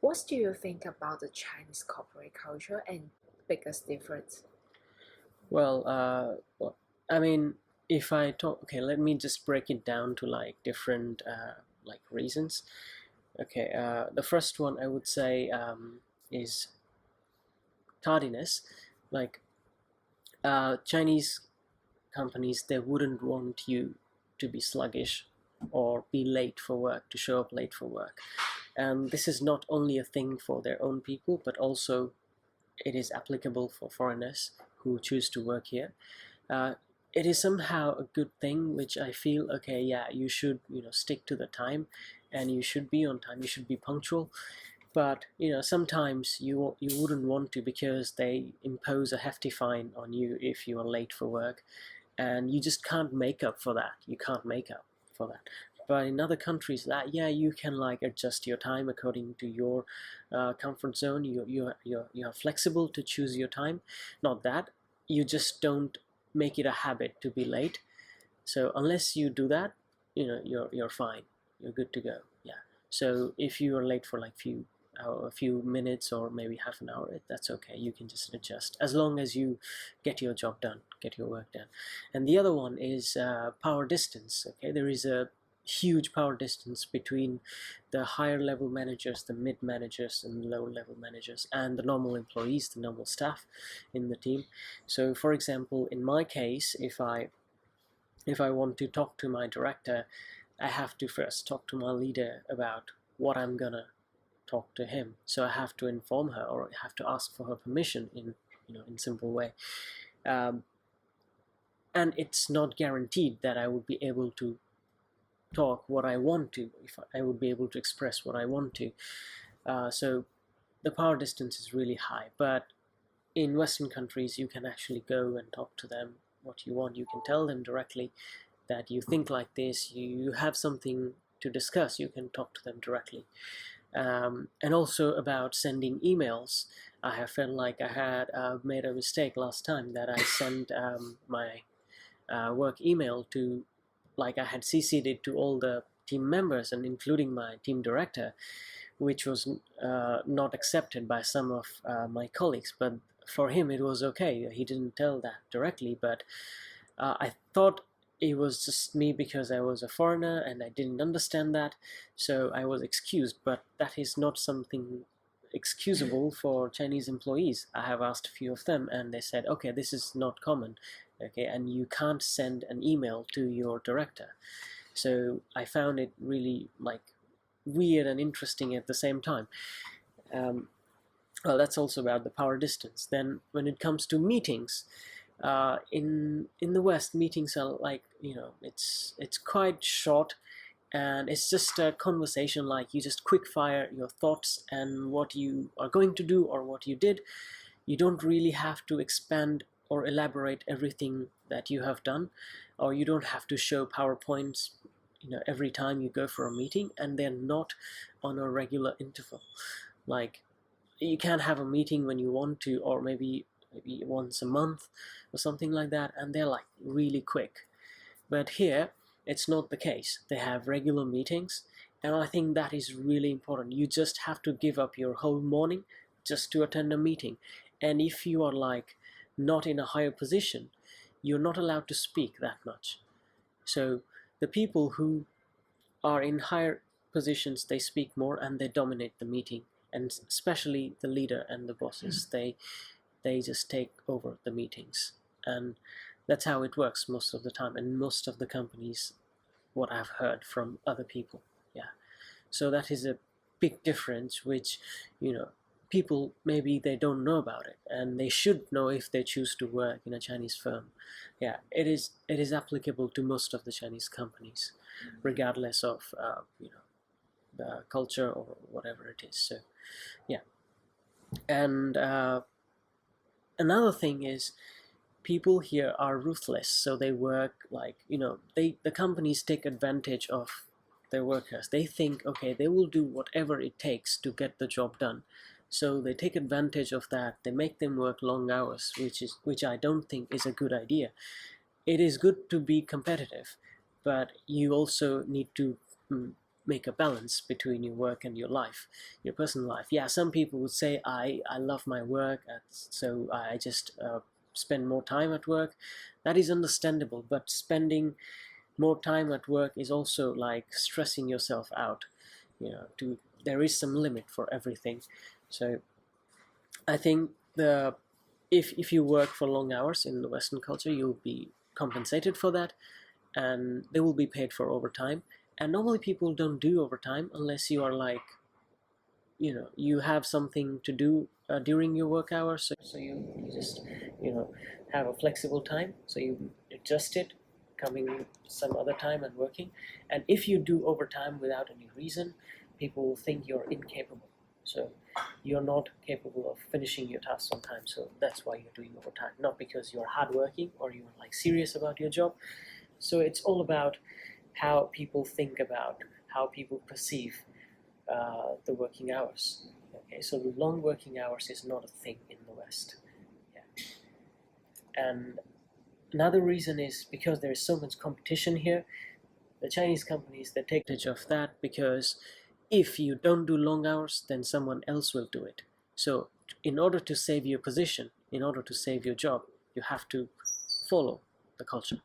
What do you think about the Chinese corporate culture and biggest difference? Well, I mean, if I talk, okay, let me just break it down to like different like reasons. Okay, the first one I would say is tardiness. Like Chinese companies, they wouldn't want you to be sluggish or be late for work, to show up late for work. And this is not only a thing for their own people, but also it is applicable for foreigners who choose to work here. Uh, it is somehow a good thing, which I feel, okay, yeah, you should, stick to the time, and you should be on time, you should be punctual. But sometimes you wouldn't want to, because they impose a hefty fine on you if you are late for work, and you just can't make up for that. You can't make up for that. But in other countries, that yeah, you can like adjust your time according to your comfort zone. You are flexible to choose your time. Not that you just don't make it a habit to be late. So unless you do that, you're fine. You're good to go. Yeah. So if you are late for like a few minutes or maybe half an hour, that's okay. You can just adjust as long as you get your job done, get your work done. And the other one is power distance. Okay, there is a huge power distance between the higher level managers, the mid managers, and low level managers, and the normal employees, the normal staff in the team. So for example, in my case, if I want to talk to my director, I have to first talk to my leader about what I'm gonna talk to him. So I have to inform her, or I have to ask for her permission in simple way. Um, and it's not guaranteed that I would be able to talk what I want to, if I would be able to express what I want to. So the power distance is really high. But in Western countries, you can actually go and talk to them what you want. You can tell them directly that you think like this, you have something to discuss, you can talk to them directly. And also about sending emails, I have felt like I had made a mistake last time, that I sent my work email to, like I had CC'd it to all the team members and including my team director, which was not accepted by some of my colleagues. But for him it was okay, he didn't tell that directly. But I thought it was just me because I was a foreigner and I didn't understand that, so I was excused. But that is not something excusable for Chinese employees. I have asked a few of them and they said, okay, this is not common, okay, and you can't send an email to your director. So I found it really like weird and interesting at the same time. Well, that's also about the power distance. Then when it comes to meetings, in the West, meetings are like, it's quite short, and it's just a conversation. Like you just quick fire your thoughts and what you are going to do or what you did. You don't really have to expand or elaborate everything that you have done, or you don't have to show PowerPoints every time you go for a meeting, and they're not on a regular interval. Like you can have a meeting when you want to, or maybe once a month or something like that, and they're like really quick. But here it's not the case. They have regular meetings, and I think that is really important. You just have to give up your whole morning just to attend a meeting. And if you are like not in a higher position, you're not allowed to speak that much. So the people who are in higher positions, they speak more and they dominate the meeting, and especially the leader and the bosses, they just take over the meetings. And that's how it works most of the time, and most of the companies, what I've heard from other people. Yeah, so that is a big difference, which people maybe they don't know about it, and they should know if they choose to work in a Chinese firm. Yeah, it is applicable to most of the Chinese companies, regardless of the culture or whatever it is. So yeah. And another thing is, people here are ruthless. So they work like, the companies take advantage of their workers. They think, okay, they will do whatever it takes to get the job done. So they take advantage of that. They make them work long hours, which I don't think is a good idea. It is good to be competitive, but you also need to make a balance between your work and your life, your personal life. Yeah, some people would say, I love my work, so I just spend more time at work. That is understandable, but spending more time at work is also like stressing yourself out. There is some limit for everything. So I think if you work for long hours in the Western culture, you'll be compensated for that, and they will be paid for overtime. And normally people don't do overtime unless you are like, you have something to do during your work hours. So you just have a flexible time, so you adjust it, coming some other time and working. And if you do overtime without any reason, people will think you're incapable. So you're not capable of finishing your tasks on time. So that's why you're doing overtime, not because you're hardworking or you're like serious about your job. So it's all about how people think about, how people perceive the working hours. Okay, so the long working hours is not a thing in the West. Yeah. And another reason is because there is so much competition here. The Chinese companies, they take advantage of that, because if you don't do long hours, then someone else will do it. So in order to save your position, in order to save your job, you have to follow the culture.